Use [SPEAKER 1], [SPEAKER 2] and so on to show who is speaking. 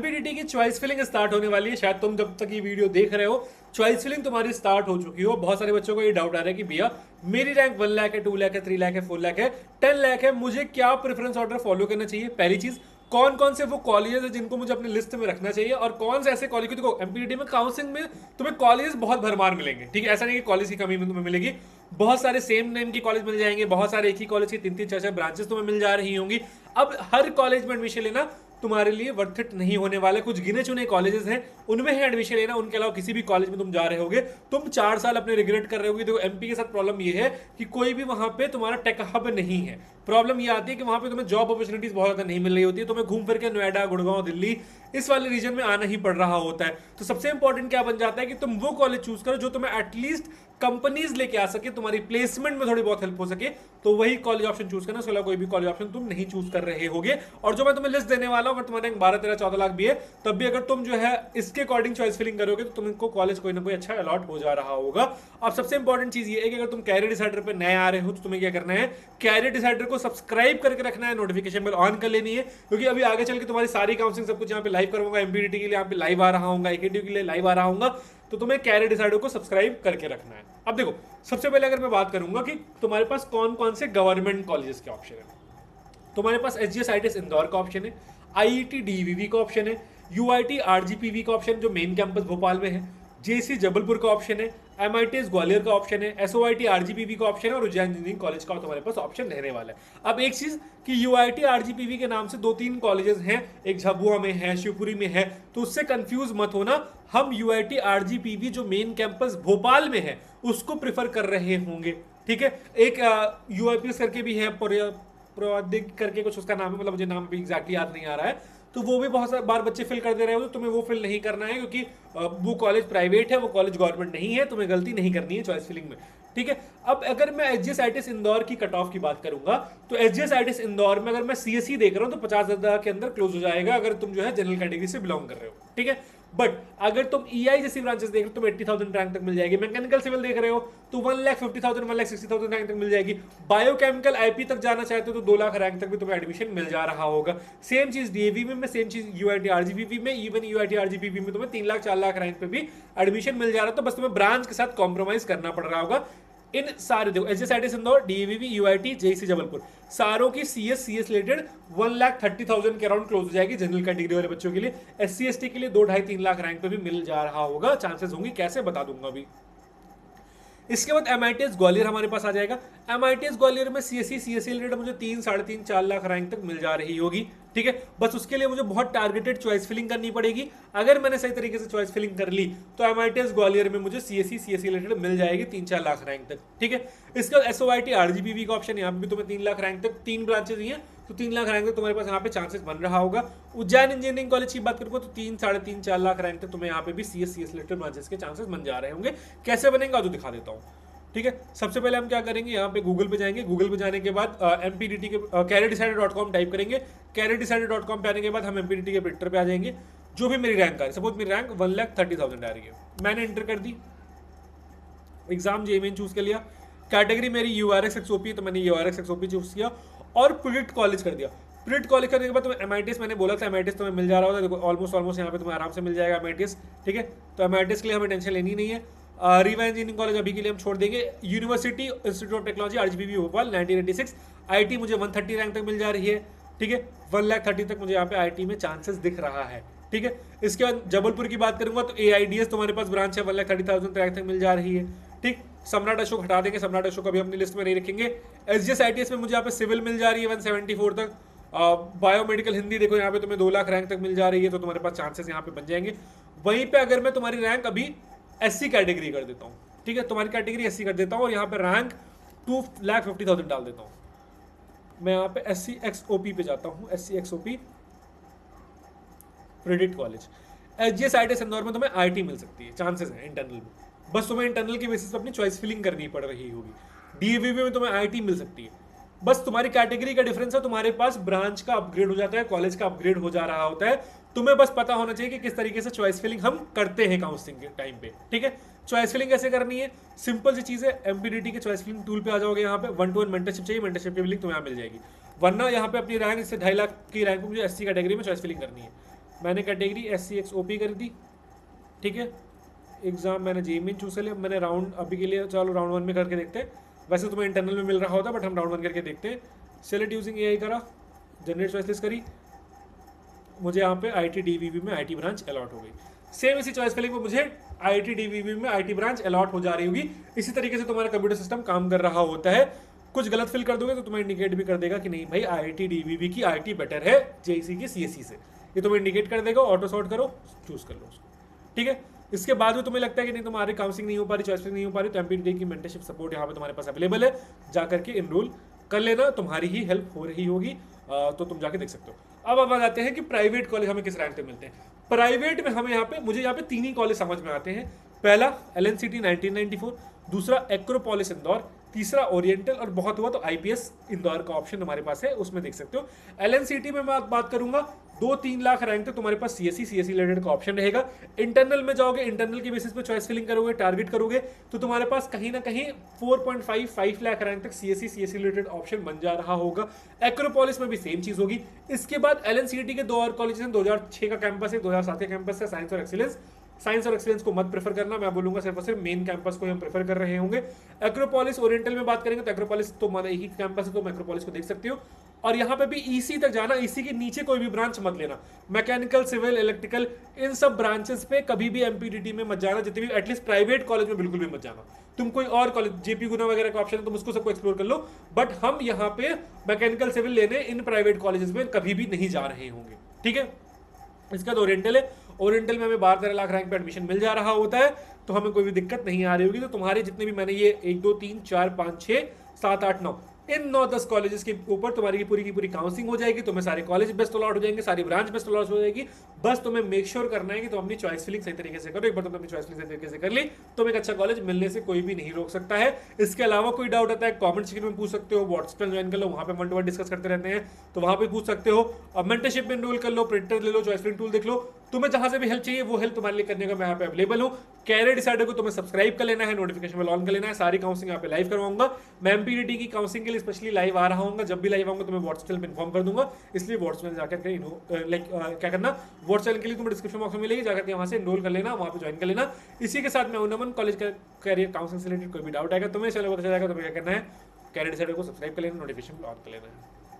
[SPEAKER 1] एमपीटीटी की choice filling start होने वाली है। शायद तुम जब तक ये वीडियो देख रहे हो चॉइस फिलिंग तुम्हारी स्टार्ट हो चुकी हो। बहुत सारे बच्चों को ये डाउट आ रहा है कि भैया मेरी रैंक 1 लाख है, 2 लाख है, 3 लाख है, 4 लाख है, 10 लाख है, मुझे क्या प्रेफरेंस ऑर्डर फॉलो करना चाहिए। पहली चीज, कौन कौन से वो कॉलेजेस है जिनको मुझे अपनी लिस्ट में रखना चाहिए और कौन से ऐसे कॉलेज, देखो एमपीटीटी में काउंसलिंग में तुम्हें कॉलेज बहुत भरमार मिलेंगे। ठीक है, ऐसा नहीं कि कॉलेज की कमी में तुम्हें मिलेगी, बहुत सारे सेम नेम के कॉलेज मिल जाएंगे, बहुत सारे एक ही कॉलेज की 3-3 4-4 ब्रांचेस तुम्हें मिल जा रही होंगी। अब हर कॉलेज में एडमिशन लेना तुम्हारे लिए वर्थ इट नहीं होने वाले। कुछ गिने चुने कॉलेजेस हैं उनमें ही एडमिशन लेना, उनके अलावा किसी भी कॉलेज में तुम जा रहे होगे तुम 4 साल अपने रिग्रेट कर रहे होगे। देखो एमपी के साथ प्रॉब्लम ये है कि कोई भी वहां पे तुम्हारा टेक हब नहीं है। प्रॉब्लम ये आती है कि वहां पे तुम्हें जॉब अपॉर्चुनिटीज बहुत ज्यादा नहीं मिल रही होती है, तुम्हें घूम फिर के नोएडा, गुड़गांव, दिल्ली इस वाले रीजन में आना ही पड़ रहा होता है। तो सबसे इंपॉर्टेंट क्या बन जाता है कि तुम वो कॉलेज चूज करो जो तुम्हें एटलीस्ट कंपनीज लेके आ सके, तुम्हारी प्लेसमेंट में थोड़ी बहुत हेल्प हो सके, तो वही कॉलेज ऑप्शन चूज करना। उसके अलावा कोई भी कॉलेज ऑप्शन तुम नहीं चूज कर रहे होगे। और जो मैं तुम्हें लिस्ट देने वाला हूं, अगर तुम्हारे 12, 13, 14 लाख भी है तब भी अगर तुम जो है इसके अकॉर्डिंग चॉइस फिलिंग करोगे तो तुमको कॉलेज कोई ना कोई अच्छा अलॉट हो जा रहा होगा। अब सबसे इंपॉर्टेंट चीज ये है कि अगर तुम कैरियर डिसाइडर पे नए आ रहे हो तो तुम्हें क्या करना है, कैरियर डिसाइडर को सब्सक्राइब करके रखना है, नोटिफिकेशन बेल ऑन कर लेनी है, क्योंकि अभी आगे चल के तुम्हारी सारी काउंसलिंग सब कुछ यहाँ पे लाइव करूंगा। एमपीटीटी के लिए यहाँ पे लाइव आ रहा हूँ, एकेटी के लिए लाइव आ रहा हूँ, तो तुम्हें कैरियर डिसाइडर को सब्सक्राइब करके रखना है। अब देखो सबसे पहले अगर मैं बात करूंगा कि तुम्हारे पास कौन कौन से गवर्नमेंट कॉलेजेस के ऑप्शन है। तुम्हारे पास एचजीएस इंदौर का ऑप्शन है, आईआईटी डीवीवी का ऑप्शन है, यूआईटी आरजीपीवी का ऑप्शन जो मेन कैंपस भोपाल में है, जेसी जबलपुर का ऑप्शन है, एमआईटीएस ग्वालियर का ऑप्शन है, एसओआईटी आरजीपीवी का ऑप्शन है और उज्जैन इंजीनियरिंग कॉलेज का तुम्हारे पास ऑप्शन रहने वाला है। अब एक चीज कि यूआईटी आरजीपीवी के नाम से 2-3 कॉलेजेस हैं, एक झाबुआ में है, शिवपुरी में है, तो उससे कंफ्यूज मत होना। हम यूआईटी आरजीपीवी जो मेन कैंपस भोपाल में है उसको प्रिफर कर रहे होंगे। ठीक है, एक यूआईपीएस करके भी है, प्रौद्योगिक करके कुछ उसका नाम है, मतलब मुझे नाम भी एग्जैक्टली याद नहीं आ रहा है, तो वो भी बहुत सारे बार बच्चे फिल कर दे रहे हो, तो तुम्हें वो फिल नहीं करना है क्योंकि वो कॉलेज प्राइवेट है, वो कॉलेज गवर्नमेंट नहीं है, तुम्हें गलती नहीं करनी है चॉइस फिलिंग में। ठीक है, अब अगर मैं एचजीएस इंदौर की कट ऑफ की बात करूंगा तो एचजीएस इंदौर में अगर मैं सीएससी देख रहा हूं तो 50,000 के अंदर क्लोज हो जाएगा अगर तुम जो है जनरल कैटेगरी से बिलोंग कर रहे हो। ठीक है, बट अगर तुम ईआई जैसी ब्रांचेस देख रहे हो तो 80,000 रैंक तक मिल जाएगी। मैकेनिकल सिविल देख रहे हो तो 1,50,000 1,60,000 रैंक तक मिल जाएगी। बायोकेमिकल आईपी तक जाना चाहते हो तो 2 लाख रैंक तक भी तुम्हें एडमिशन मिल जा रहा होगा। सेम चीज डीएवी में, सेम चीज यूआईटी आरजीपीवी में, इवन यूआईटी आरजीपीवी में तुम्हें 3 लाख 4 लाख रैंक पे भी एडमिशन मिल जा रहा है। तो बस तुम्हें ब्रांच के साथ कॉम्प्रोमाइज करना पड़ रहा होगा। इन सारे देखो HGS Indore, DVV, UIT, JEC Jabalpur, सारों की सीएस रिलेटेड 1,30,000 के अराउंड क्लोज हो जाएगी जनरल कैटेगरी वाले बच्चों के लिए। एससी एसटी के लिए 2-2.5-3 लाख रैंक पे भी मिल जा रहा होगा, चांसेस होंगी, कैसे बता दूंगा अभी। इसके बाद एमआईटीएस ग्वालियर हमारे पास आ जाएगा। एमआईटीएस ग्वालियर में सीएससी रिलेटेड मुझे 3, 3.5, 4 लाख रैंक तक मिल जा रही होगी। ठीक है, बस उसके लिए मुझे बहुत टारगेटेड चॉइस फिलिंग करनी पड़ेगी। अगर मैंने सही तरीके से चॉइस फिलिंग कर ली तो एमआईटीएस ग्वालियर में मुझे सीएससी रिलेटेड मिल जाएगी 3-4 लाख रैंक तक। ठीक है, इसके बाद एसओआईटी आरजीपीवी का ऑप्शन, यहाँ पे भी तुम्हें 3 लाख रैंक तक, 3 ब्रांचेस ही हैं तो 3 लाख रैंक तक तुम्हारे पास यहाँ पे चांसेस बन रहा होगा। उज्जैन इंजीनियरिंग कॉलेज की बात करूंगा तो 3, 3.5, 4 लाख रैंक तक तुम्हें यहाँ पे भी सीएस रिलेटेड ब्रांचेस के चांसेस बन जा रहे होंगे। कैसे बनेगा तो दिखा देता हूँ। ठीक है, सबसे पहले हम क्या करेंगे, यहाँ पे गूगल पे जाएंगे। गूगल पे जाने के बाद एमपीडीटी के careerdecided.com टाइप करेंगे। careerdecided.com पे आने के बाद हम एमपीडीटी के ट्विटर पे आ जाएंगे। जो भी मेरी रैंक आ रही है, सपोज मेरी रैंक 1,30,000 आ रही है, मैंने इंटर कर दी, एग्जाम जेईई चूज कर लिया, कैटेगरी मेरी यूआरएक्स एक्सओपी, तो मैंने यूआरएक्स एक्सओपी चूज किया और प्रिट कॉलेज कर दिया। प्रिट कॉलेज करने के बाद तुम्हें एमआईटीएस, मैंने बोला था एमआईटीएस तुम्हें मिल जा रहा होगा, देखो ऑलमोस्ट यहाँ पे तुम्हें आराम से मिल जाएगा एमआईटीएस। ठीक है, तो एमआईटीएस के लिए हमें टेंशन लेनी नहीं है। रीवा इंजीनियरिंग कॉलेज अभी के लिए हम छोड़ देंगे। University institute of technology RGPV Bhopal 1986, IT मुझे 130 रैंक तक मिल जा रही है। ठीक है, 1,30,000 तक मुझे यहाँ पे आईटी में चांसेस दिख रहा है। ठीक है, इसके बाद जबलपुर की बात करूंगा तो एआईडीएस तुम्हारे पास ब्रांच है, 1,30,000 रैंक तक मिल जा रही है। ठीक, सम्राट अशोक हटा देंगे, सम्राट अशोक अभी अपनी लिस्ट में नहीं रखेंगे। एसजीएस में मुझे यहाँ पे सिविल मिल जा रही है 174 तक। बायोमेडिकल हिंदी देखो यहाँ पे तुम्हें 2 लाख रैंक तक मिल जा रही है, तो तुम्हारे पास चांसेस यहाँ पे बन जाएंगे। वहीं पे अगर मैं तुम्हारी रैंक अभी एससी कैटेगरी कर देता हूँ, ठीक है, तुम्हारी कैटेगरी एससी कर देता हूँ और यहाँ पे रैंक 2,50,000 डाल देता हूँ। मैं यहाँ पे एससी एक्सओपी पे जाता हूँ, SC XOP predict college. HGS Indore में तुम्हें आईटी मिल सकती है, चांसेस है इंटरनल में, बस तुम्हें इंटरनल की बेसिस पे अपनी चॉइस फिलिंग करनी पड़ रही होगी। डीएवीवी में तुम्हें आईटी मिल सकती है, बस तुम्हारी कैटेगरी का डिफरेंस है, तुम्हारे पास ब्रांच का अपग्रेड हो जाता है, कॉलेज का अपग्रेड हो जा रहा होता है। तुम्हें बस पता होना चाहिए कि किस तरीके से चॉइस फिलिंग हम करते हैं काउंसलिंग के टाइम पे। ठीक है, चॉइस फिलिंग कैसे करनी है, सिंपल सी चीज है। एमपीडीटी के चॉइस फिलिंग टूल पे आ जाओगे, यहाँ पे 1-to-1 मेंटरशिप चाहिए, मेंटरशिप की लिंक तुम्हें यहाँ मिल जाएगी। वरना यहाँ पे अपनी रैंक, इससे 2.5 लाख की रैंक में मुझे एससी कैटेगरी में चॉइस फिलिंग करनी है मैंने कैटेगरी SCXOP कर दी, ठीक है। एग्जाम मैंने जेईई चूज कर लिया। मैंने राउंड अभी के लिए चलो राउंड 1 में करके देखते हैं, वैसे तुम्हें इंटरनल में मिल रहा होता बट हम राउंड 1 करके देखते हैं। सेलेक्ट यूजिंग AI करा, जनरेट चॉइस लिस्ट करी, मुझे यहाँ पे IIT-DVB में IT ब्रांच अलॉट हो गई। सेम इसी चॉइस फिलिंग में मुझे IIT-DVB में IT ब्रांच अलॉट हो जा रही होगी। इसी तरीके से तुम्हारा कंप्यूटर सिस्टम काम कर रहा होता है। कुछ गलत फिल कर दोगे तो तुम्हें इंडिकेट भी कर देगा कि नहीं भाई IIT-DVB की IT बेटर है JEC की CSE से, ये तुम्हें इंडिकेट कर देगा। ऑटो सॉर्ट करो, चूज कर लो उसको, ठीक है। इसके बाद भी तुम्हें लगता है कि नहीं तुम्हारी काउंसलिंग नहीं हो पा रही, चॉइस नहीं हो पा रही, तो MPTT की मेंटरशिप सपोर्ट यहाँ पे तुम्हारे पास अवेलेबल है, जाकर के इनरोल कर लेना, तुम्हारी ही हेल्प हो रही होगी। तो तुम जाके देख सकते हो। अब आते हैं कि प्राइवेट कॉलेज हमें किस रैंक पे मिलते हैं। प्राइवेट में हमें यहाँ पे मुझे यहाँ पे 3 ही कॉलेज समझ में आते हैं। पहला LNCT 1994, दूसरा एक्रोपोलिस इंदौर, तीसरा ओरिएंटल, और बहुत हुआ तो IPS इंदौर का ऑप्शन तुम्हारे पास है, उसमें देख सकते हो। LNCT में मैं बात करूंगा 2-3 लाख रैंक तक तुम्हारे पास CSE रिलेटेड का ऑप्शन रहेगा। इंटरनल में जाओगे, इंटरनल की बेसिस पे चॉइस फिलिंग करोगे, टारगेट करोगे, तो तुम्हारे पास कहीं ना कहीं 4.5 लाख रैंक तक CSE रिलेटेड ऑप्शन बन जा रहा होगा। एक्रोपोलिस में भी सेम चीज होगी। इसके बाद LNCT के 2 और कॉलेज हैं, 2006 का कैंपस है, 2007 का कैंपस है, साइंस और एक्सीलेंस। साइंस और एक्सीलेंस को मत प्रेफर करना, मैं बोलूंगा सिर्फ और सिर्फ मेन कैंपस को हम प्रेफर कर रहे होंगे। एक्रोपोलिस ओरिएंटल में बात करेंगे तो एक्रोपोलिस तो माना एक ही कैंपस है, तो एक्रोपोलिस को देख सकते हो। और यहाँ पे भी EC तक जाना, EC के नीचे कोई भी ब्रांच मत लेना। मैकेनिकल, सिविल, इलेक्ट्रिकल, इन सब ब्रांचेस पे कभी भी MPTT में मत जाना, जितने भी एटलीस्ट प्राइवेट कॉलेज में बिल्कुल भी मत जाना। तुम कोई और कॉलेज, JP गुना वगैरह का ऑप्शन है, तुम उसको सबको एक्सप्लोर कर लो, बट हम यहाँ पे मैकेनिकल, सिविल लेने इन प्राइवेट कॉलेजेस में कभी भी नहीं जा रहे होंगे, ठीक है। इसका तो ओरिएंटल है, ओरिएंटल में हमें 12-13 लाख रैंक पे एडमिशन मिल जा रहा होता है, तो हमें कोई भी दिक्कत नहीं आ रही होगी। तो तुम्हारे जितने भी मैंने ये 1 2 3 4 5 6 7 8 9 इन 9-10 कॉलेजेस के ऊपर तुम्हारी की पूरी काउंसलिंग हो जाएगी। तुम्हें सारे कॉलेज बेस्ट अलॉट हो जाएंगे, सारी ब्रांच बेस्ट अलॉट हो जाएगी। बस तुम्हें मेक श्योर करना है कि तुम अपनी चॉइस फिलिंग सही तरीके से करो। एक बार तुमने अपनी चॉइस फिलिंग सही तरीके से कर ली, तुम एक अच्छा कॉलेज मिलने से कोई भी नहीं रोक सकता है। इसके अलावा कोई डाउट आता है कॉमेंट सेक्शन में पूछ सकते हो, व्हाट्सएप ज्वाइन कर लो, वहां पे 1-to-1 डिस्कस करते रहते हैं, तो वहां पे पूछ सकते हो। और मेंटरशिप में एनरोल कर लो, प्रिंटर ले लो, चॉइस फिलिंग टूल देख लो, तुम्हें जहां से भी हेल्प चाहिए वो हेल्प तुम्हारे लिए करने का मैं यहाँ पे अवेलेबल हूँ। कैरियर डिसाइडर को तुम्हें सब्सक्राइब कर लेना है, नोटिफिकेशन में ऑन कर लेना है, सारी काउंसलिंग यहाँ पे लाइव करवाऊंगा। मैं MPTT की काउंसलिंग के लिए स्पेशली लाइव आ रहा हूँ, जब भी लाइव आऊंगा तुम्हें व्हाट्सएप पे इन्फॉर्म कर दूंगा। इसलिए व्हाट्सएप जाकर लाइक क्या करना, व्हाट्सएप के लिए तुम्हें डिस्क्रिप्शन बॉक्स में मिलेगी, जाकर के वहां से एनरोल कर लेना, वहां पे ज्वाइन कर लेना। इसी के साथ में उन्नमन कॉलेज का कैरियर काउंसलिंग से रिलेटेड कोई भी डाउट आएगा तुम्हें चलो पता चलेगा, तुम्हें क्या करना है, कैरियर डिसाइडर को सब्सक्राइब कर लेना, नोटिफिकेशन ऑन कर लेना है।